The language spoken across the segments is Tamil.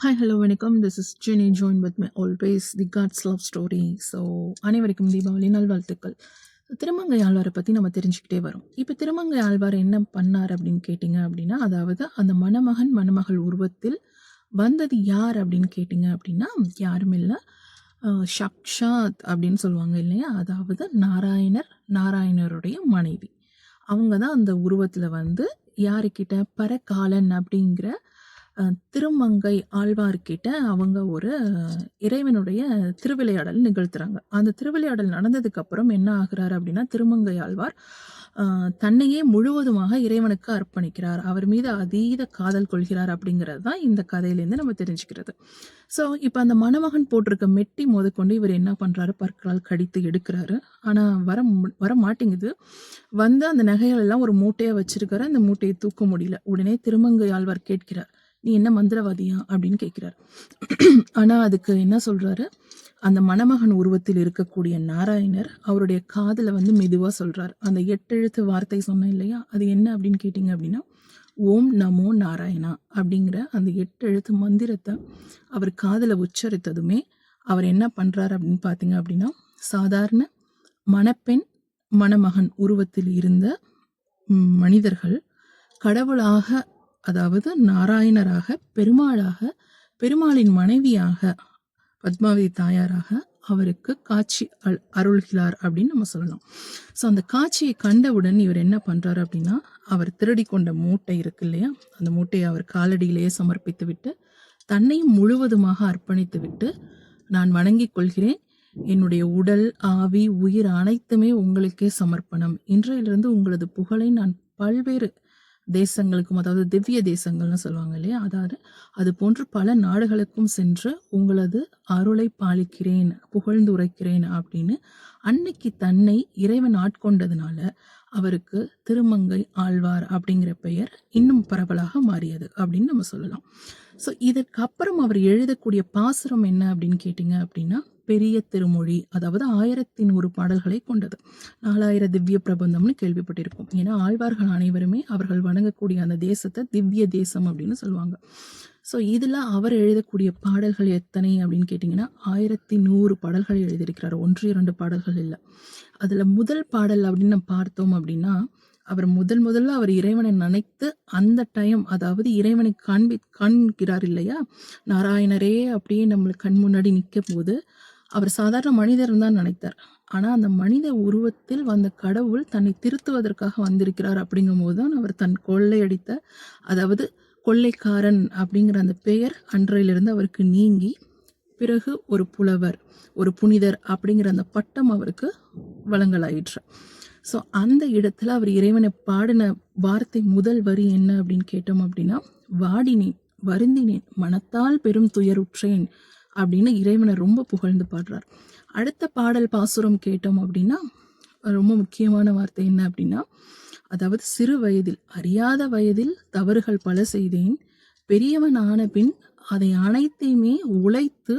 ஹாய் ஹலோ வணக்கம். This is Jenny join with my always the gods love story. So அனைவருக்கும் தீபாவளி நல்வாழ்த்துக்கள். திருமங்கை ஆழ்வாரை பற்றி நம்ம தெரிஞ்சுக்கிட்டே வரோம். இப்போ திருமங்கை ஆழ்வார் என்ன பண்ணார் அப்படின்னு கேட்டிங்க அப்படின்னா, அதாவது அந்த மணமகன் மணமகள் உருவத்தில் வந்தது யார் அப்படின்னு கேட்டிங்க அப்படின்னா, யாரும் இல்லை, சாக்ஷாத் அப்படின்னு சொல்லுவாங்க இல்லையா, அதாவது நாராயணருடைய மனைவி. அவங்க தான் அந்த உருவத்தில் வந்து யாருக்கிட்ட பரகாலன் அப்படிங்கிற திருமங்கை ஆழ்வார்கிட்ட அவங்க ஒரு இறைவனுடைய திருவிளையாடல் நிகழ்த்துறாங்க. அந்த திருவிளையாடல் நடந்ததுக்கு அப்புறம் என்ன ஆகுறாரு அப்படின்னா, திருமங்கை ஆழ்வார் தன்னையே முழுவதுமாக இறைவனுக்கு அர்ப்பணிக்கிறார். அவர் மீது அதீத காதல் கொள்கிறார் அப்படிங்கிறது தான் இந்த கதையிலேருந்து நம்ம தெரிஞ்சுக்கிறது. ஸோ இப்போ அந்த மணமகன் போட்டிருக்க மெட்டி முதற்கொண்டு இவர் என்ன பண்ணுறாரு, பற்களால் கடித்து எடுக்கிறாரு. ஆனால் வர மாட்டேங்குது. வந்து அந்த நகைகள் எல்லாம் ஒரு மூட்டையாக வச்சிருக்காரு. அந்த மூட்டையை தூக்க முடியல. உடனே திருமங்கை ஆழ்வார் கேட்கிறார், நீ என்ன மந்திரவாதியா அப்படின்னு கேட்கிறார். ஆனா அதுக்கு என்ன சொல்றாரு, அந்த மணமகன் உருவத்தில் இருக்கக்கூடிய நாராயணர் அவருடைய காதுல வந்து மெதுவா சொல்றார். அந்த 8 எழுத்து வார்த்தை சொன்னேன் இல்லையா, அது என்ன அப்படின்னு கேட்டிங்க அப்படின்னா, ஓம் நமோ நாராயணா அப்படிங்கிற அந்த 8 எழுத்து மந்திரத்தை அவர் காதுல உச்சரித்ததுமே அவர் என்ன பண்றாரு அப்படின்னு பார்த்தீங்க அப்படின்னா, சாதாரண மணப்பெண் மணமகன் உருவத்தில் இருந்த மனிதர்கள் கடவுளாக, அதாவது நாராயணராக, பெருமாளின் மனைவியாக, பத்மாவதி தாயாராக அவருக்கு காட்சி அருள்கிறார் அப்படின்னு நம்ம சொல்லலாம். ஸோ அந்த காட்சியை கண்டவுடன் இவர் என்ன பண்றாரு அப்படின்னா, அவர் திருடி கொண்ட மூட்டை இருக்கு இல்லையா, அந்த மூட்டையை அவர் காலடியிலேயே சமர்ப்பித்து விட்டு தன்னையும் முழுவதுமாக அர்ப்பணித்து விட்டு, நான் வணங்கிக் கொள்கிறேன், என்னுடைய உடல், ஆவி, உயிர் அனைத்துமே உங்களுக்கே சமர்ப்பணம். இன்றையிலிருந்து உங்களது புகழை நான் பல்வேறு தேசங்களுக்கும், அதாவது திவ்ய தேசங்கள்னு சொல்லுவாங்க இல்லையா, அதாவது அது போன்று பல நாடுகளுக்கும் சென்று உங்களது அருளை பாலிக்கிறேன், புகழ்ந்து உரைக்கிறேன் அப்படின்னு அன்னைக்கு தன்னை இறைவன் ஆட்கொண்டதுனால அவருக்கு திருமங்கை ஆழ்வார் அப்படிங்கிற பெயர் இன்னும் பரவலாக மாறியது அப்படின்னு நம்ம சொல்லலாம். ஸோ இதற்கு அப்புறம் அவர் எழுதக்கூடிய பாசுரம் என்ன அப்படின்னு கேட்டிங்க அப்படின்னா, பெரிய திருமொழி, அதாவது 1100 பாடல்களை கொண்டது. 4000 திவ்ய பிரபந்தம்னு கேள்விப்பட்டிருக்கும். ஏன்னா ஆழ்வார்கள் அனைவருமே அவர்கள் வணங்கக்கூடிய அந்த தேசத்தை திவ்ய தேசம் அப்படின்னு சொல்லுவாங்க. ஸோ இதில் அவர் எழுதக்கூடிய பாடல்கள் எத்தனை அப்படின்னு கேட்டிங்கன்னா, 1100 பாடல்கள் எழுதியிருக்கிறார். 1-2 பாடல்கள் இல்லை. அதில் முதல் பாடல் அப்படின்னு நம்ம பார்த்தோம் அப்படின்னா, அவர் முதல்ல அவர் இறைவனை நினைத்து அந்த டைம், அதாவது இறைவனை காண்கிறார் இல்லையா, நாராயணரே அப்படியே நம்மளுக்கு கண் முன்னாடி நிற்கும் போது அவர் சாதாரண மனிதர் தான் நினைத்தார். ஆனால் அந்த மனித உருவத்தில் வந்த கடவுள் தன்னை திருத்துவதற்காக வந்திருக்கிறார் அப்படிங்கும் போது தான் அவர் தன் கொள்ளையடித்த, அதாவது கொள்ளைக்காரன் அப்படிங்கிற அந்த பெயர் அன்றையிலிருந்து அவருக்கு நீங்கி, பிறகு ஒரு புலவர், ஒரு புனிதர் அப்படிங்கிற அந்த பட்டம் அவருக்கு வழங்கலாயிற்று. ஸோ அந்த இடத்துல அவர் இறைவனை பாடின வார்த்தை முதல் வரி என்ன அப்படின்னு கேட்டோம் அப்படின்னா, வாடினேன், வருந்தினேன், மனத்தால் பெரும் துயருற்றேன் அப்படின்னு இறைவனை ரொம்ப புகழ்ந்து பாடுறார். அடுத்த பாடல் பாசுரம் கேட்டோம் அப்படின்னா, ரொம்ப முக்கியமான வார்த்தை என்ன அப்படின்னா, அதாவது சிறு வயதில், அறியாத வயதில் தவறுகள் பல செய்தேன், பெரியவன் ஆன பின் அதை அனைத்தையுமே உழைத்து,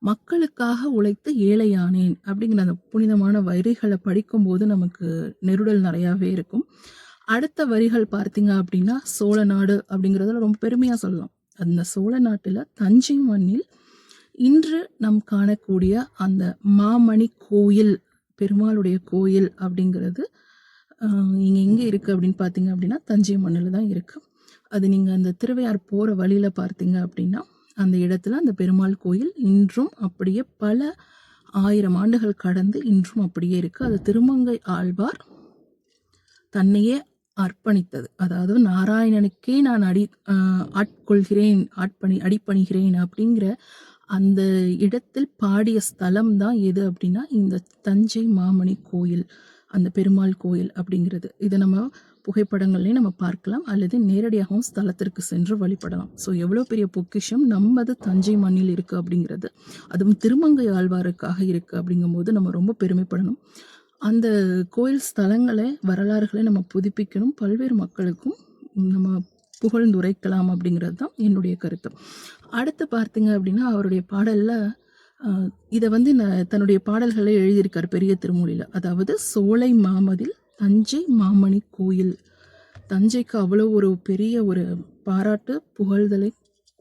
மக்களுக்காக உழைத்து ஏழையானேன் அப்படிங்கிற அந்த புனிதமான வரிகளை படிக்கும்போது நமக்கு நெருடல் நிறையாவே இருக்கும். அடுத்த வரிகள் பார்த்தீங்க அப்படின்னா, சோழ நாடு அப்படிங்கிறதுல ரொம்ப பெருமையாக சொல்லலாம். அந்த சோழ நாட்டில் தஞ்சை மண்ணில் இன்று நாம் காணக்கூடிய அந்த மாமணி கோயில், பெருமாளுடைய கோயில் அப்படிங்கிறது இங்கே எங்கே இருக்குது அப்படின்னு பார்த்தீங்க அப்படின்னா, தஞ்சை மண்ணில் தான் இருக்குது. அது நீங்கள் அந்த திருவையார் போகிற வழியில் பார்த்தீங்க அப்படின்னா, அந்த இடத்துல அந்த பெருமாள் கோயில் இன்றும் அப்படியே பல 1000 ஆண்டுகள் கடந்து இன்றும் அப்படியே இருக்குது. அது திருமங்கை ஆழ்வார் தன்னையே அர்ப்பணித்தது. அதாவது நாராயணனுக்கே நான் அடிப்பணிகிறேன் அப்படிங்கிற அந்த இடத்தில் பாடிய ஸ்தலம் தான் எது அப்படின்னா, இந்த தஞ்சை மாமணி கோயில், அந்த பெருமாள் கோயில் அப்படிங்கிறது. இதை நம்ம புகைப்படங்கள்லேயும் நம்ம பார்க்கலாம், அல்லது நேரடியாகவும் ஸ்தலத்திற்கு சென்று வழிபடலாம். ஸோ எவ்வளோ பெரிய பொக்கிஷம் நமது தஞ்சை மண்ணில் இருக்குது அப்படிங்கிறது, அதுவும் திருமங்கை ஆழ்வாருக்காக இருக்குது அப்படிங்கும்போது நம்ம ரொம்ப பெருமைப்படணும். அந்த கோயில் ஸ்தலங்களை, வரலாறுகளை நம்ம புதுப்பிக்கணும், பல்வேறு மக்களுக்கும் நம்ம புகழ்ந்துரைக்கலாம் அப்படிங்கிறது தான் என்னுடைய கருத்து. அடுத்து பார்த்தீங்க அப்படின்னா, அவருடைய பாடலில் இதை வந்து தன்னுடைய பாடல்களை எழுதியிருக்கார் பெரிய திருமொழியில். அதாவது சோலை மாமதில் தஞ்சை மாமணி கோயில், தஞ்சைக்கு அவ்வளோ ஒரு பெரிய ஒரு பாராட்டு, புகழ்தலை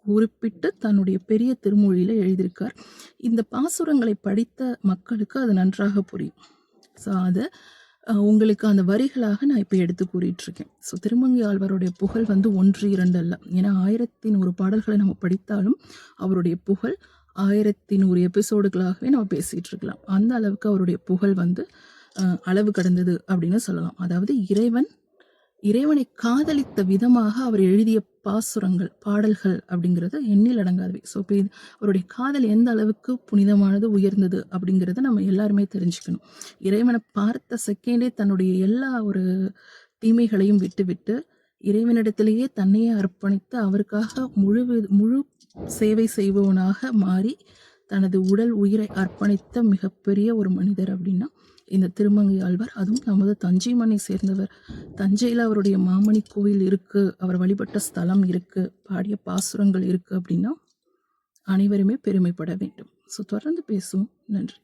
குறிப்பிட்டு தன்னுடைய பெரிய திருமொழியில் எழுதியிருக்கார். இந்த பாசுரங்களை படித்த மக்களுக்கு அது நன்றாக புரியும். ஸோ அதை உங்களுக்கு அந்த வரிகளாக நான் இப்போ எடுத்து கூறிட்டுருக்கேன். ஸோ திருமங்கை ஆழ்வாருடைய புகழ் வந்து 1, 2 அல்ல. ஏன்னா 1100 பாடல்களை நம்ம படித்தாலும் அவருடைய புகழ் 1100 எபிசோடுகளாகவே நம்ம பேசிகிட்டு இருக்கலாம். அந்த அளவுக்கு அவருடைய புகழ் வந்து அளவு கடந்தது அப்படின்னு சொல்லலாம். அதாவது இறைவனை காதலித்த விதமாக அவர் எழுதிய பாசுரங்கள், பாடல்கள் அப்படிங்கிறது எண்ணில் அடங்காதவை. ஸோ இப்போ அவருடைய காதல் எந்த அளவுக்கு புனிதமானது, உயர்ந்தது அப்படிங்கிறத நம்ம எல்லாருமே தெரிஞ்சுக்கணும். இறைவனை பார்த்த செகண்டே தன்னுடைய எல்லா ஒரு தீமைகளையும் விட்டுவிட்டு இறைவனிடத்திலேயே தன்னையே அர்ப்பணித்து அவருக்காக முழு சேவை செய்பவனாக மாறி தனது உடல் உயிரை அர்ப்பணித்த மிகப்பெரிய ஒரு மனிதர் அப்படின்னா இந்த திருமங்கை ஆழ்வார். அதுவும் நமது தஞ்சை மண்ணை சேர்ந்தவர். தஞ்சையில் அவருடைய மாமணி கோவில் இருக்குது, அவர் வழிபட்ட ஸ்தலம் இருக்குது, பாடிய பாசுரங்கள் இருக்குது அப்படின்னா அனைவருமே பெருமைப்பட வேண்டும். ஸோ தொடர்ந்து பேசுவோம். நன்றி.